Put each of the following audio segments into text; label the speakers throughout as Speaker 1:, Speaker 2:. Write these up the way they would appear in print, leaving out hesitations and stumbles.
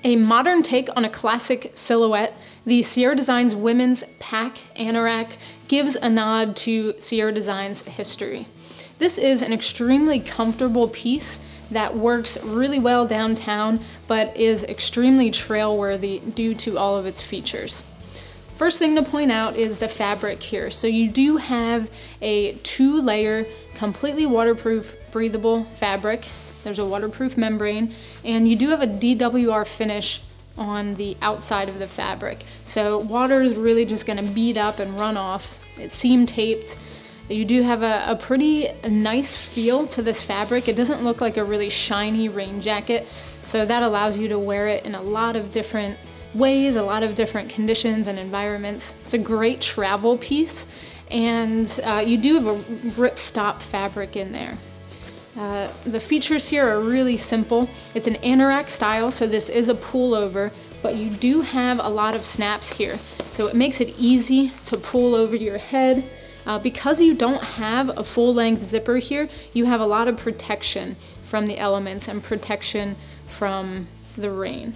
Speaker 1: A modern take on a classic silhouette, the Sierra Designs women's pack Anorak gives a nod to Sierra Designs history. This is an extremely comfortable piece that works really well downtown, but is extremely trail-worthy due to all of its features. First thing to point out is the fabric here. So you do have a 2-layer, completely waterproof, breathable fabric. There's a waterproof membrane, and you do have a DWR finish on the outside of the fabric. So water is really just gonna bead up and run off. It's seam taped. You do have a pretty nice feel to this fabric. It doesn't look like a really shiny rain jacket, so that allows you to wear it in a lot of different ways, a lot of different conditions and environments. It's a great travel piece, and you do have a ripstop fabric in there. The features here are really simple. It's an Anorak style, so this is a pullover, but you do have a lot of snaps here. So it makes it easy to pull over your head. Because you don't have a full-length zipper here, you have a lot of protection from the elements and protection from the rain.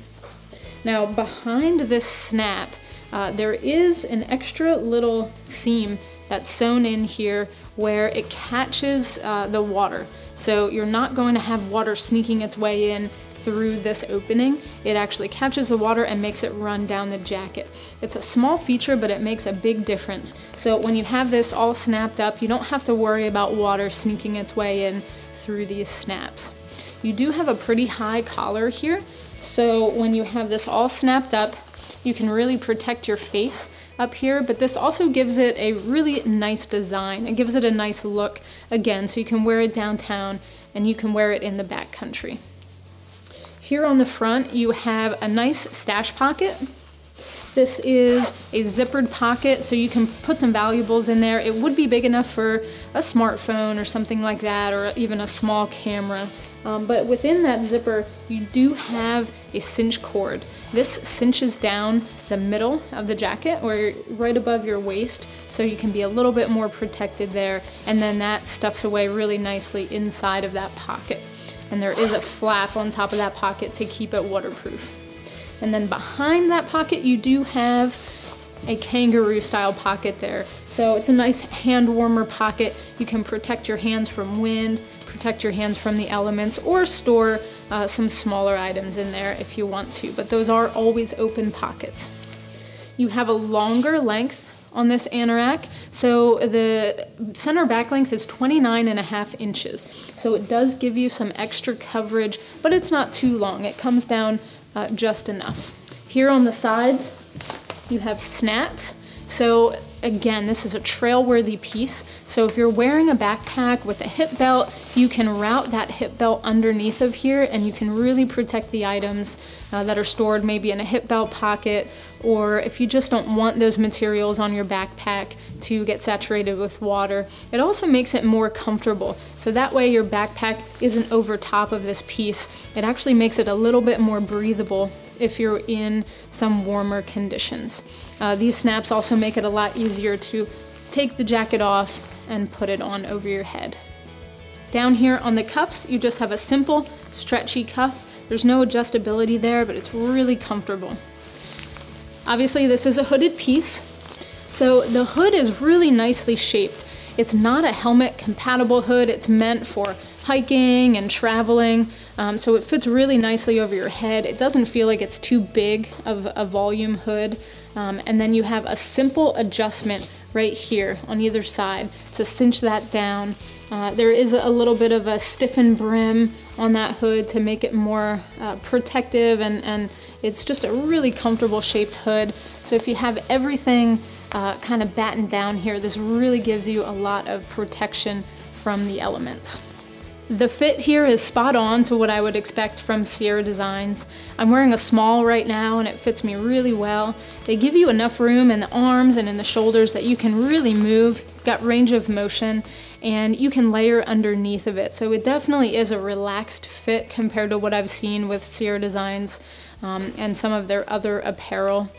Speaker 1: Now, behind this snap, there is an extra little seam that's sewn in here where it catches the water. So you're not going to have water sneaking its way in through this opening. It actually catches the water and makes it run down the jacket. It's a small feature, but it makes a big difference. So when you have this all snapped up, you don't have to worry about water sneaking its way in through these snaps. You do have a pretty high collar here, so when you have this all snapped up, you can really protect your face up here, but this also gives it a really nice design. It gives it a nice look, again, so you can wear it downtown and you can wear it in the backcountry. Here on the front, you have a nice stash pocket. This is a zippered pocket, so you can put some valuables in there. It would be big enough for a smartphone or something like that, or even a small camera. But within that zipper, you do have a cinch cord. This cinches down the middle of the jacket, or right above your waist, so you can be a little bit more protected there, and then that stuffs away really nicely inside of that pocket. And there is a flap on top of that pocket to keep it waterproof. And then behind that pocket, you do have a kangaroo style pocket there. So it's a nice hand warmer pocket. You can protect your hands from wind, protect your hands from the elements, or store some smaller items in there if you want to, but those are always open pockets. You have a longer length on this Anorak, so the center back length is 29.5 inches. So it does give you some extra coverage, but it's not too long. It comes down just enough. Here on the sides, you have snaps. So again, this is a trail-worthy piece. So if you're wearing a backpack with a hip belt, you can route that hip belt underneath of here, and you can really protect the items that are stored maybe in a hip belt pocket, or if you just don't want those materials on your backpack to get saturated with water. It also makes it more comfortable. So that way your backpack isn't over top of this piece. It actually makes it a little bit more breathable if you're in some warmer conditions. These snaps also make it a lot easier to take the jacket off and put it on over your head. Down here on the cuffs, you just have a simple stretchy cuff. There's no adjustability there, but it's really comfortable. Obviously, this is a hooded piece, so the hood is really nicely shaped. It's not a helmet compatible hood. It's meant for hiking and traveling, so it fits really nicely over your head. It doesn't feel like it's too big of a volume hood. And then you have a simple adjustment right here on either side to cinch that down. There is a little bit of a stiffened brim on that hood to make it more protective, and it's just a really comfortable shaped hood. So if you have everything kind of battened down here, this really gives you a lot of protection from the elements. The fit here is spot on to what I would expect from Sierra Designs. I'm wearing a small right now and it fits me really well. They give you enough room in the arms and in the shoulders that you can really move. You've got range of motion, and you can layer underneath of it. So it definitely is a relaxed fit compared to what I've seen with Sierra Designs and some of their other apparel.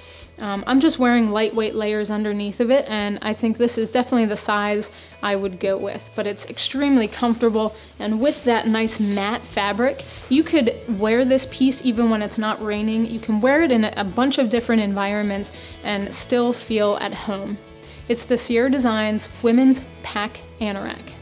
Speaker 1: I'm just wearing lightweight layers underneath of it, and I think this is definitely the size I would go with, but it's extremely comfortable, and with that nice matte fabric, you could wear this piece even when it's not raining. You can wear it in a bunch of different environments and still feel at home. It's the Sierra Designs Women's Pack Anorak.